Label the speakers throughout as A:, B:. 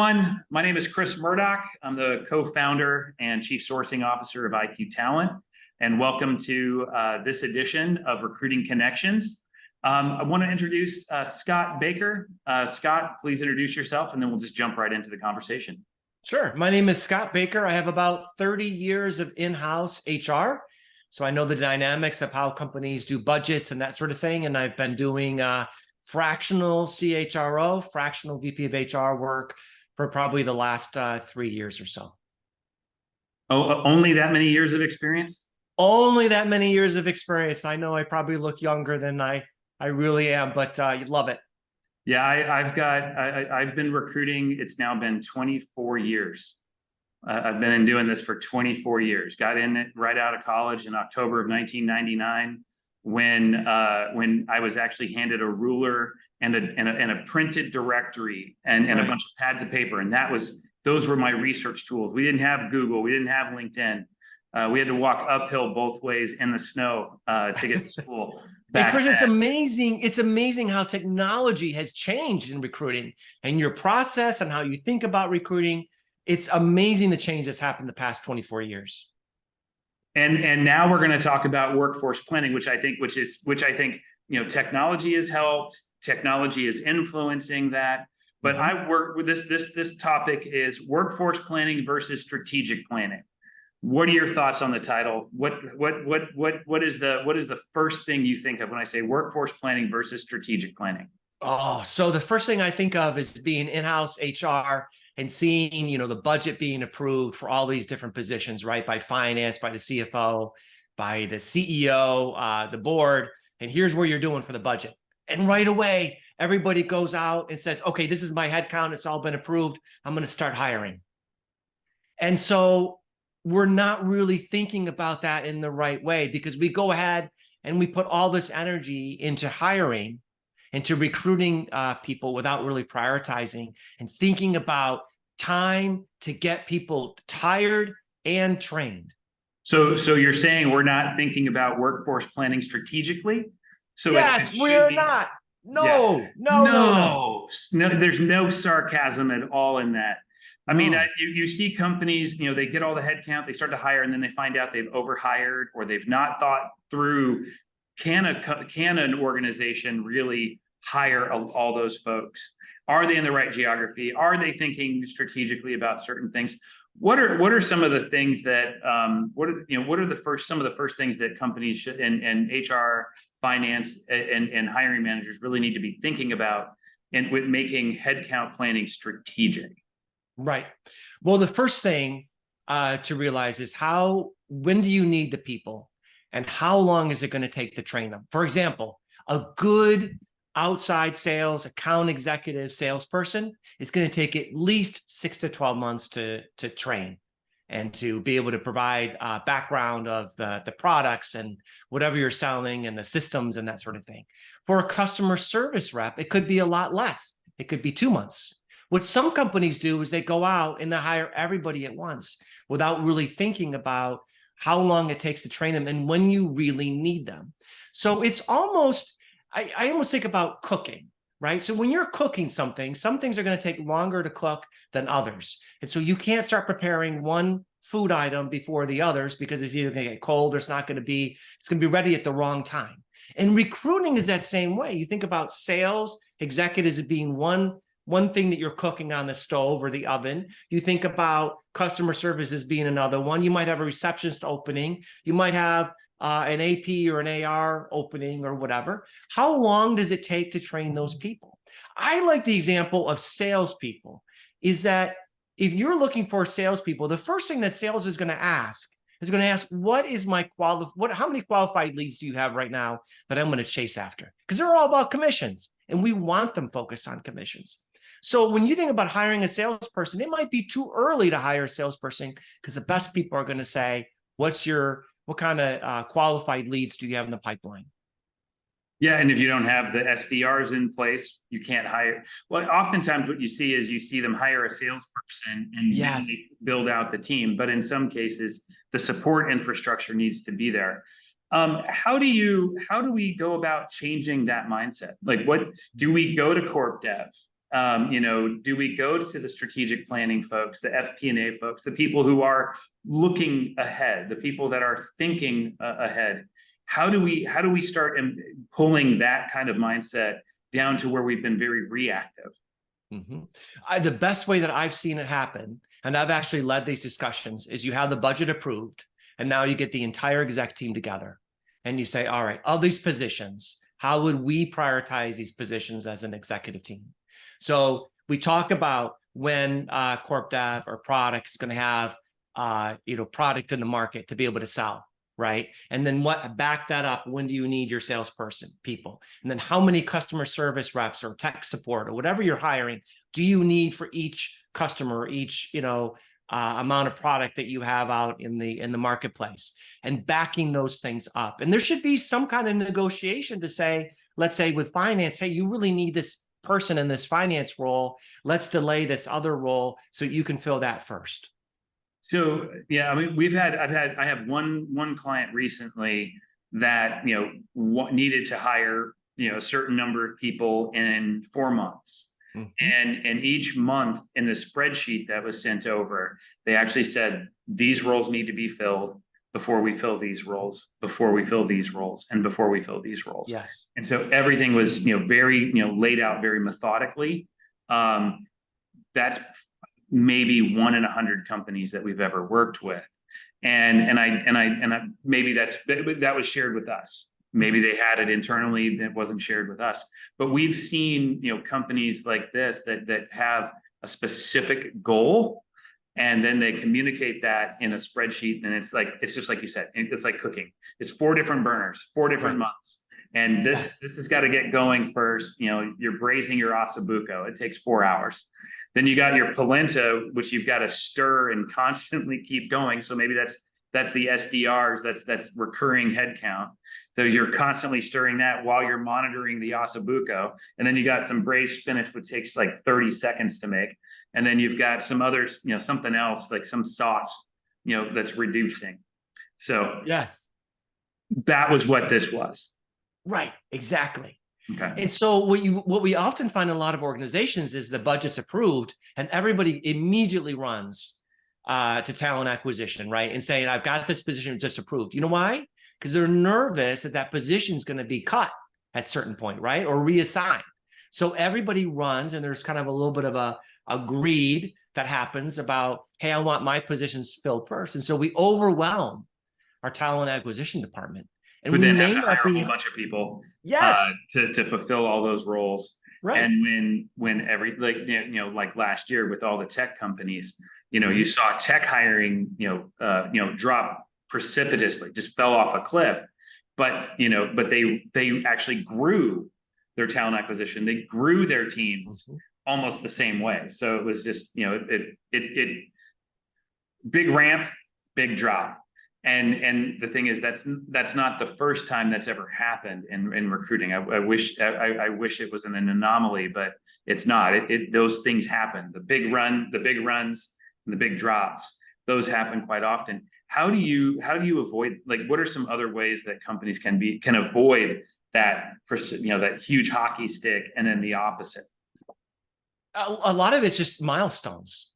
A: everyone. My name is Chris Murdock. I'm the co-founder and chief sourcing officer of IQ Talent, and welcome to this edition of Recruiting Connections. I want to introduce Scott Baker. Scott, please introduce yourself, and then we'll just jump right into the conversation.
B: Sure. My name is Scott Baker. I have about 30 years of in-house HR. So I know the dynamics of how companies do budgets and that sort of thing. And I've been doing fractional CHRO, fractional VP of HR work for probably the last 3 years or so.
A: Oh, only that many years of experience?
B: Only that many years of experience. I know I probably look younger than I really am, but you love it.
A: Yeah, I've been recruiting. It's now been 24 years. I've been doing this for 24 years. Got in it right out of college in October of 1999 when I was actually handed a ruler and a printed directory and a bunch of pads of paper, and those were my research tools. We didn't have Google, we didn't have LinkedIn. We had to walk uphill both ways in the snow to get to school.
B: Hey, Chris, it's amazing. It's amazing how technology has changed in recruiting and your process and how you think about recruiting. It's amazing the change that's happened the past 24 years.
A: And now we're going to talk about workforce planning, which I think technology has helped. Technology is influencing that. But I work with this topic is workforce planning versus strategic planning. What are your thoughts on the title? What is the first thing you think of when I say workforce planning versus strategic planning?
B: Oh, so the first thing I think of is being in-house HR and seeing, the budget being approved for all these different positions, right? By finance, by the CFO, by the CEO, the board, and here's where you're doing for the budget. And right away, everybody goes out and says, okay, this is my head count. It's all been approved. I'm going to start hiring. And so we're not really thinking about that in the right way because we go ahead and we put all this energy into hiring, into recruiting people without really prioritizing and thinking about time to get people hired and trained.
A: So you're saying we're not thinking about workforce planning strategically? So
B: yes, we're not. No.
A: There's no sarcasm at all in that. I mean, you see companies, they get all the headcount, they start to hire, and then they find out they've overhired or they've not thought through, can an organization really hire all those folks? Are they in the right geography? Are they thinking strategically about certain things? What are some of the things that some of the first things that companies should and HR, finance, and hiring managers really need to be thinking about and with making headcount planning strategic?
B: Right. Well, the first thing to realize is when do you need the people and how long is it going to take to train them? For example, a good outside sales account executive salesperson is going to take at least 6 to 12 months to train and to be able to provide background of the products and whatever you're selling and the systems and that sort of thing. For a customer service rep, it could be a lot less. It could be 2 months. What some companies do is they go out and they hire everybody at once without really thinking about how long it takes to train them and when you really need them. So it's almost, I almost think about cooking, right? So when you're cooking something, some things are going to take longer to cook than others. And so you can't start preparing one food item before the others because it's either going to get cold or it's going to be ready at the wrong time. And recruiting is that same way. You think about sales executives as being one thing that you're cooking on the stove or the oven. You think about customer service as being another one. You might have a receptionist opening. You might have an AP or an AR opening or whatever. How long does it take to train those people? I like the example of salespeople is that if you're looking for salespeople, the first thing that sales is going to ask, what is how many qualified leads do you have right now that I'm going to chase after? Because they're all about commissions and we want them focused on commissions. So when you think about hiring a salesperson, it might be too early to hire a salesperson because the best people are going to say, what kind of qualified leads do you have in the pipeline?
A: Yeah, and if you don't have the SDRs in place, you can't hire. Well, oftentimes what you see them hire a salesperson and then they build out the team. But in some cases, the support infrastructure needs to be there. How do we go about changing that mindset? Like, what do we go to corp dev? Do we go to the strategic planning folks, the FP&A folks, the people who are looking ahead, the people that are thinking ahead? How do we start pulling that kind of mindset down to where we've been very reactive?
B: The best way that I've seen it happen, and I've actually led these discussions, is you have the budget approved, and now you get the entire exec team together, and you say, all right, of these positions, how would we prioritize these positions as an executive team? So we talk about when corp dev or product is going to have product in the market to be able to sell, right? And then what back that up? When do you need your salesperson people? And then how many customer service reps or tech support or whatever you're hiring do you need for each customer, each amount of product that you have out in the marketplace, and backing those things up? And there should be some kind of negotiation to say, let's say with finance, hey, you really need this person in this finance role. Let's delay this other role so you can fill that first.
A: So yeah, I mean, I have one client recently that needed to hire a certain number of people in 4 months. And each month in the spreadsheet that was sent over, they actually said these roles need to be filled before we fill these roles, before we fill these roles, and before we fill these roles.
B: Yes.
A: And so everything was very laid out very methodically. That's maybe 1 in 100 companies that we've ever worked with, and I maybe that was shared with us. Maybe they had it internally that wasn't shared with us. But we've seen companies like this that have a specific goal, and then they communicate that in a spreadsheet, and it's just like you said, it's like cooking. It's 4 different burners, 4 different months, and this has got to get going first. You're braising your ossobuco. It takes 4 hours. Then you got your polenta, which you've got to stir and constantly keep going. So maybe that's the SDRs, that's recurring headcount. So you're constantly stirring that while you're monitoring the ossobuco. And then you got some braised spinach, which takes like 30 seconds to make. And then you've got some others, something else, like some sauce, that's reducing. So
B: yes,
A: that was what this was.
B: Right, exactly.
A: Okay.
B: And so what we often find in a lot of organizations is the budget's approved and everybody immediately runs to talent acquisition, right? And saying, I've got this position just approved. You know why? Because they're nervous that position is going to be cut at a certain point, right? Or reassigned. So everybody runs, and there's kind of a little bit of a greed that happens about, hey, I want my positions filled first. And so we overwhelm our talent acquisition department. And we may not be
A: a whole bunch of people,
B: yes,
A: to fulfill all those roles.
B: Right.
A: And when like last year with all the tech companies, you saw tech hiring, drop precipitously, just fell off a cliff. But they actually grew their talent acquisition. They grew their teams almost the same way. So it was just it big ramp, big drop. And the thing is, that's not the first time that's ever happened in recruiting. I wish it was an anomaly, but it's not. Those things happen. The big runs and the big drops, those happen quite often. How do you avoid, like, what are some other ways that companies can avoid that that huge hockey stick and then the opposite?
B: A lot of it's just milestones.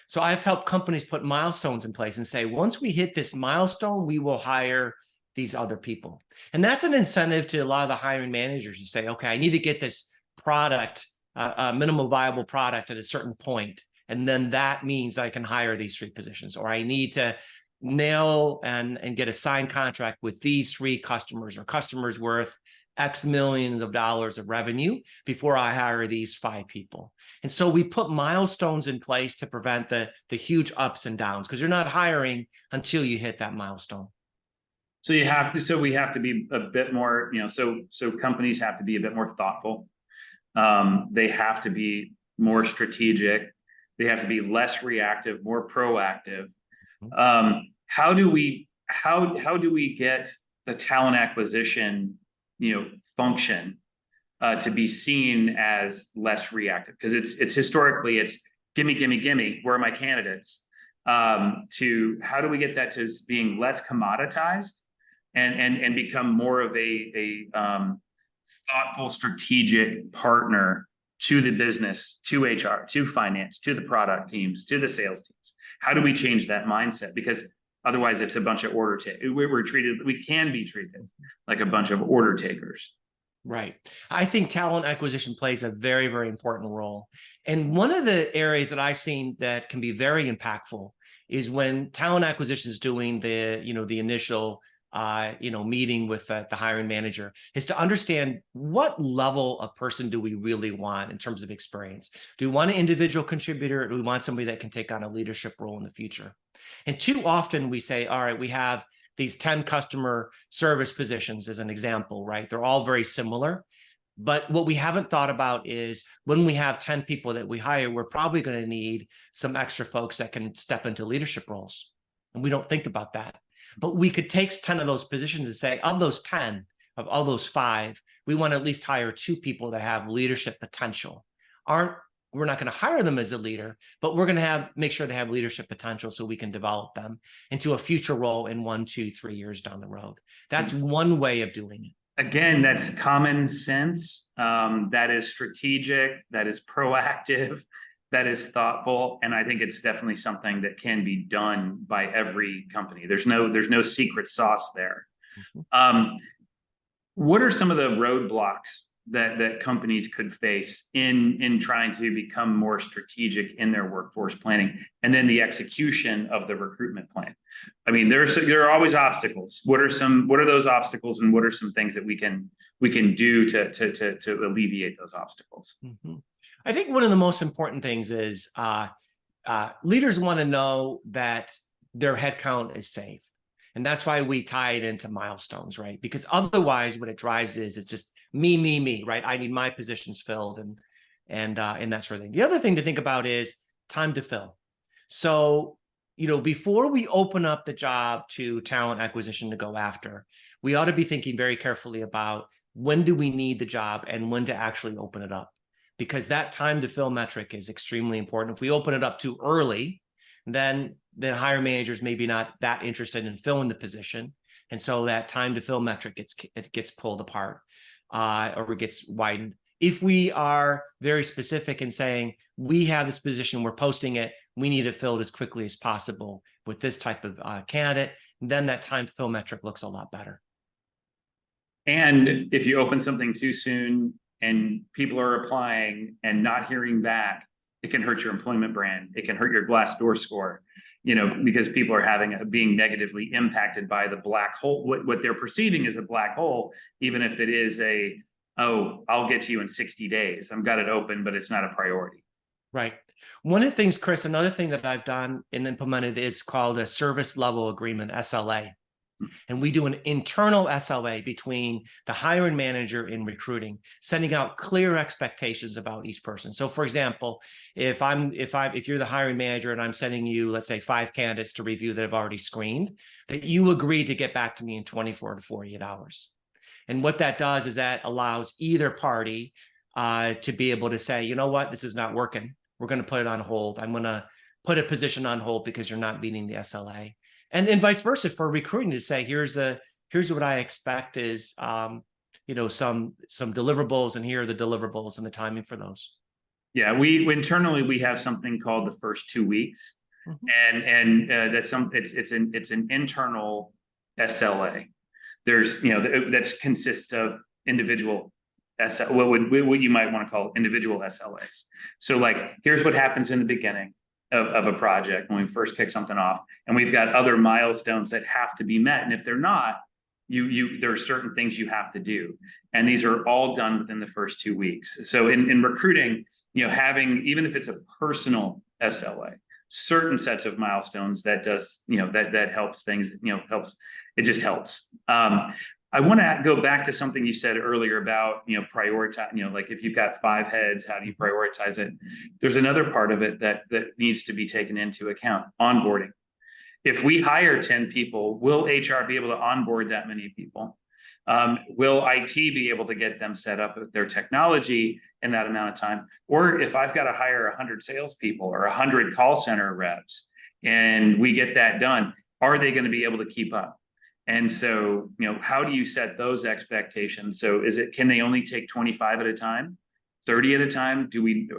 B: So I've helped companies put milestones in place and say, once we hit this milestone, we will hire these other people. And that's an incentive to a lot of the hiring managers to say, okay, I need to get this product, a minimal viable product at a certain point. And then that means I can hire these 3 positions, or I need to nail and get a signed contract with these 3 customers, or customers worth X millions of dollars of revenue before I hire these 5 people. And so we put milestones in place to prevent the huge ups and downs, because you're not hiring until you hit that milestone.
A: So we have to be a bit more, so companies have to be a bit more thoughtful. They have to be more strategic. They have to be less reactive, more proactive. How do we get the talent acquisition function to be seen as less reactive? Because it's historically it's gimme, where are my candidates? To how do we get that to being less commoditized and become more of a thoughtful, strategic partner to the business, to HR, to finance, to the product teams, to the sales teams? How do we change that mindset? Because otherwise it's a bunch of we can be treated like a bunch of order takers.
B: Right. I think talent acquisition plays a very, very important role. And one of the areas that I've seen that can be very impactful is when talent acquisition is doing the initial meeting with the hiring manager, is to understand what level of person do we really want in terms of experience. Do we want an individual contributor, or do we want somebody that can take on a leadership role in the future? And too often we say, all right, we have these 10 customer service positions as an example, right? They're all very similar. But what we haven't thought about is when we have 10 people that we hire, we're probably going to need some extra folks that can step into leadership roles. And we don't think about that. But we could take 10 of those positions and say, of those 10, of all those 5, we want to at least hire 2 people that have leadership potential. We're not going to hire them as a leader, but we're going to make sure they have leadership potential so we can develop them into a future role in 1, 2, 3 years down the road. That's one way of doing it.
A: Again, that's common sense. That is strategic. That is proactive. That is thoughtful. And I think it's definitely something that can be done by every company. There's no secret sauce there. What are some of the roadblocks that companies could face in trying to become more strategic in their workforce planning, and then the execution of the recruitment plan? I mean, there are always obstacles. What are those obstacles, and what are some things that we can do to alleviate those obstacles?
B: I think one of the most important things is leaders want to know that their headcount is safe. And that's why we tie it into milestones, right? Because otherwise what it drives is it's just me, right? I need my positions filled and that sort of thing. The other thing to think about is time to fill. So, before we open up the job to talent acquisition to go after, we ought to be thinking very carefully about when do we need the job and when to actually open it up, because that time to fill metric is extremely important. If we open it up too early, then hiring managers maybe not that interested in filling the position. And so that time to fill metric gets pulled apart. Or it gets widened. If we are very specific in saying, we have this position, we're posting it, we need it filled as quickly as possible with this type of candidate, then that time to fill metric looks a lot better.
A: And if you open something too soon and people are applying and not hearing back, it can hurt your employment brand. It can hurt your Glassdoor score, because people are being negatively impacted by the black hole, what they're perceiving as a black hole, even if it is I'll get to you in 60 days. I've got it open, but it's not a priority.
B: Right. One of the things, Chris, another thing that I've done and implemented is called a service level agreement, SLA. And we do an internal SLA between the hiring manager in recruiting, sending out clear expectations about each person. So for example, if you're the hiring manager and I'm sending you, let's say 5 candidates to review that I've already screened, that you agree to get back to me in 24 to 48 hours. And what that does is that allows either party to be able to say, you know what, this is not working. We're going to put it on hold. I'm going to put a position on hold because you're not meeting the SLA. And then vice versa for recruiting to say, here's what I expect is, some deliverables, and here are the deliverables and the timing for those.
A: Yeah, we internally, we have something called the first 2 weeks. And it's an internal SLA. There's, that consists of individual what you might want to call individual SLAs. So like, here's what happens in the beginning of a project when we first kick something off, and we've got other milestones that have to be met. And if they're not, there are certain things you have to do. And these are all done within the first 2 weeks. So in recruiting, having, even if it's a personal SLA, certain sets of milestones that does, that helps things, it just helps. I want to go back to something you said earlier about, prioritize, like if you've got 5 heads, how do you prioritize it? There's another part of it that needs to be taken into account: onboarding. If we hire 10 people, will HR be able to onboard that many people? Will IT be able to get them set up with their technology in that amount of time? Or if I've got to hire 100 salespeople or 100 call center reps and we get that done, are they going to be able to keep up? And so, how do you set those expectations? So can they only take 25 at a time? 30 at a time?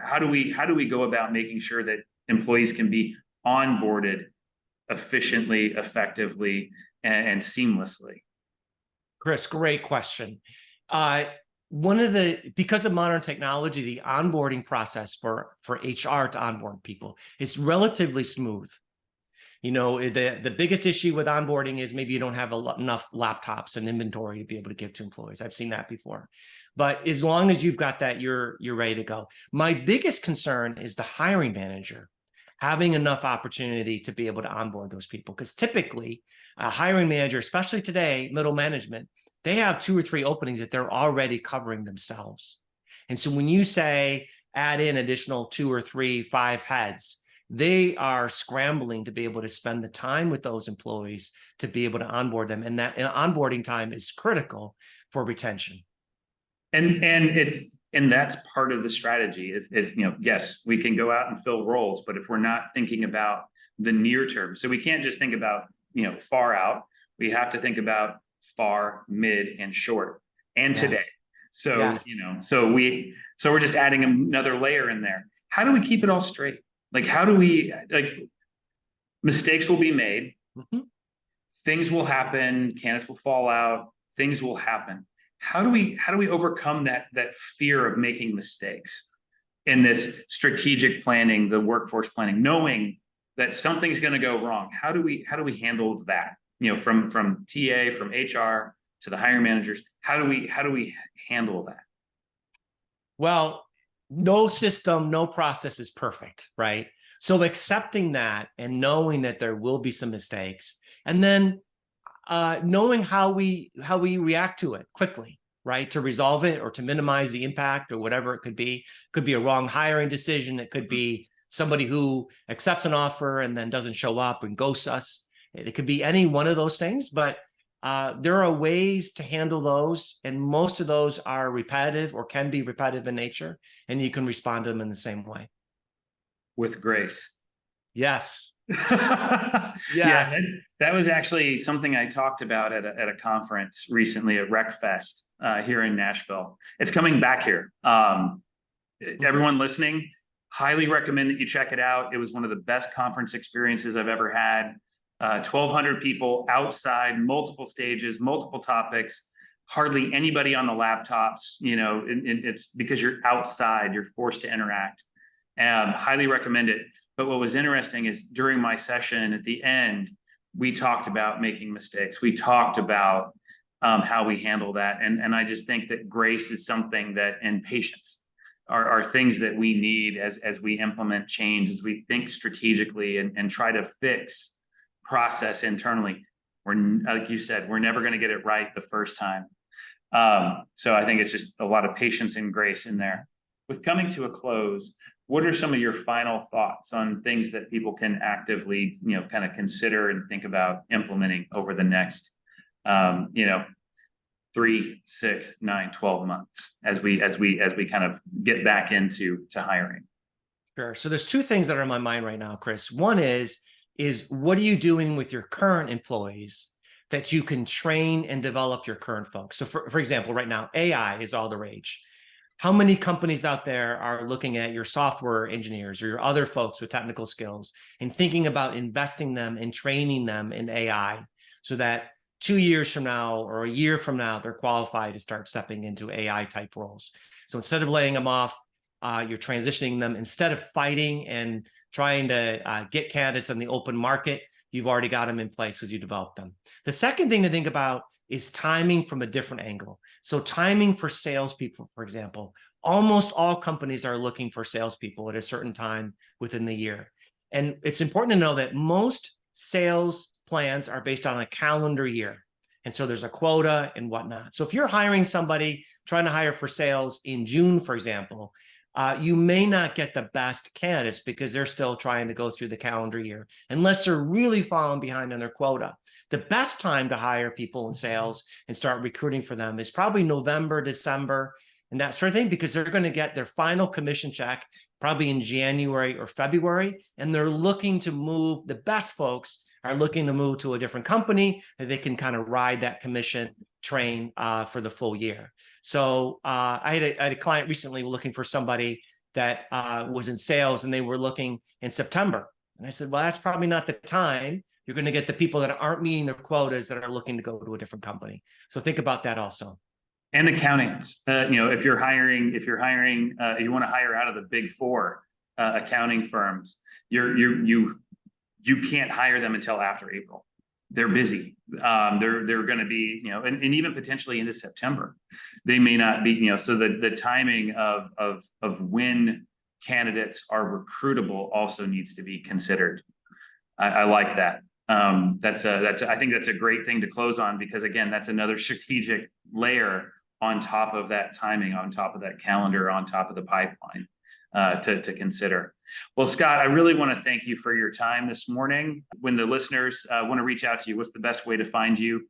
A: How do we go about making sure that employees can be onboarded efficiently, effectively, and seamlessly?
B: Chris, great question. Because of modern technology, the onboarding process for HR to onboard people is relatively smooth. You know, the biggest issue with onboarding is maybe you don't have enough laptops and inventory to be able to give to employees. I've seen that before. But as long as you've got that, you're ready to go. My biggest concern is the hiring manager having enough opportunity to be able to onboard those people. Because typically, a hiring manager, especially today, middle management, they have 2 or 3 openings that they're already covering themselves. And so when you say add in additional 2 or 3, 5 heads, they are scrambling to be able to spend the time with those employees to be able to onboard them. And that onboarding time is critical for retention.
A: And that's part of the strategy is, yes, we can go out and fill roles, but if we're not thinking about the near term, so we can't just think about, far out, we have to think about far, mid, and short, and today.
B: Yes.
A: So,
B: Yes.
A: So we're just adding another layer in there. How do we keep it all straight? Like, how do we, mistakes will be made, things will happen, candidates will fall out, things will happen. How do we overcome that fear of making mistakes in this strategic planning, the workforce planning, knowing that something's going to go wrong? How do we handle that? From TA, from HR to the hiring managers, how do we handle that?
B: Well, no system, no process is perfect, right? So accepting that and knowing that there will be some mistakes, and then knowing how we react to it quickly, right? To resolve it or to minimize the impact or whatever it could be. Could be a wrong hiring decision. It could be somebody who accepts an offer and then doesn't show up and ghosts us. It could be any one of those things, but there are ways to handle those, and most of those are repetitive or can be repetitive in nature, and you can respond to them in the same way.
A: With grace.
B: Yes.
A: Yes. Yeah, that was actually something I talked about at a conference recently at RecFest here in Nashville. It's coming back here. Everyone listening, highly recommend that you check it out. It was one of the best conference experiences I've ever had. 1,200 people outside, multiple stages, multiple topics, hardly anybody on the laptops. It's because you're outside, you're forced to interact. Highly recommend it. But what was interesting is during my session at the end, we talked about making mistakes. We talked about how we handle that. And I just think that grace is something that, and patience are things that we need as we implement change, as we think strategically and try to fix process internally. Like you said, we're never going to get it right the first time. So I think it's just a lot of patience and grace in there. With coming to a close, what are some of your final thoughts on things that people can actively, kind of consider and think about implementing over the next, 3, 6, 9, 12 months as we kind of get back into hiring?
B: Sure. So there's 2 things that are in my mind right now, Chris. One is what are you doing with your current employees that you can train and develop your current folks? So for example, right now, AI is all the rage. How many companies out there are looking at your software engineers or your other folks with technical skills and thinking about investing them and training them in AI so that 2 years from now or a year from now, they're qualified to start stepping into AI type roles? So instead of laying them off, you're transitioning them. Instead of fighting and trying to get candidates on the open market, you've already got them in place as you develop them. The second thing to think about is timing from a different angle. So timing for salespeople, for example, almost all companies are looking for salespeople at a certain time within the year. And it's important to know that most sales plans are based on a calendar year. And so there's a quota and whatnot. So if you're hiring somebody, trying to hire for sales in June, for example, you may not get the best candidates because they're still trying to go through the calendar year, unless they're really falling behind on their quota. The best time to hire people in sales and start recruiting for them is probably November, December, and that sort of thing, because they're going to get their final commission check probably in January or February, and they're looking to move. The best folks are looking to move to a different company that they can kind of ride that commission train for the full year. So I had a client recently looking for somebody that was in sales, and they were looking in September. And I said, well, that's probably not the time. You're going to get the people that aren't meeting their quotas that are looking to go to a different company. So think about that also.
A: And accountants, if you're hiring, you want to hire out of the big four accounting firms, you can't hire them until after April. They're busy. They're going to be, and even potentially into September. They may not be, so the timing of when candidates are recruitable also needs to be considered. I like that. I think that's a great thing to close on, because again, that's another strategic layer on top of that timing, on top of that calendar, on top of the pipeline to consider. Well, Scott, I really want to thank you for your time this morning. When the listeners want to reach out to you, what's the best way to find you?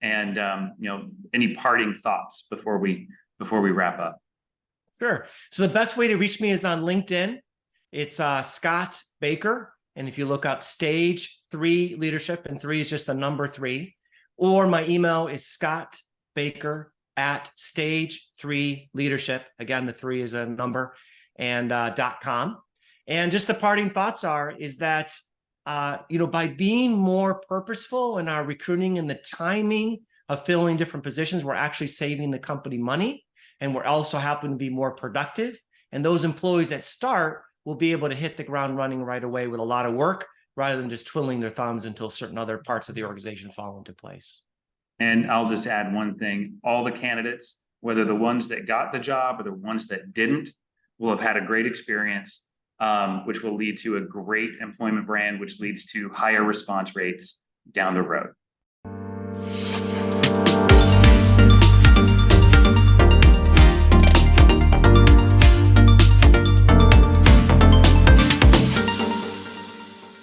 A: Any parting thoughts before we wrap up?
B: Sure. So the best way to reach me is on LinkedIn. It's Scott Baker. And if you look up Stage 3 Leadership, and 3 is just the number 3, or my email is scottbaker@stage3leadership. Again, the 3 is a number, and .com. And just the parting thoughts is that, by being more purposeful in our recruiting and the timing of filling different positions, we're actually saving the company money, and we're also happen to be more productive. And those employees that start will be able to hit the ground running right away with a lot of work, rather than just twiddling their thumbs until certain other parts of the organization fall into place.
A: And I'll just add one thing. All the candidates, whether the ones that got the job or the ones that didn't, will have had a great experience, which will lead to a great employment brand, which leads to higher response rates down the road.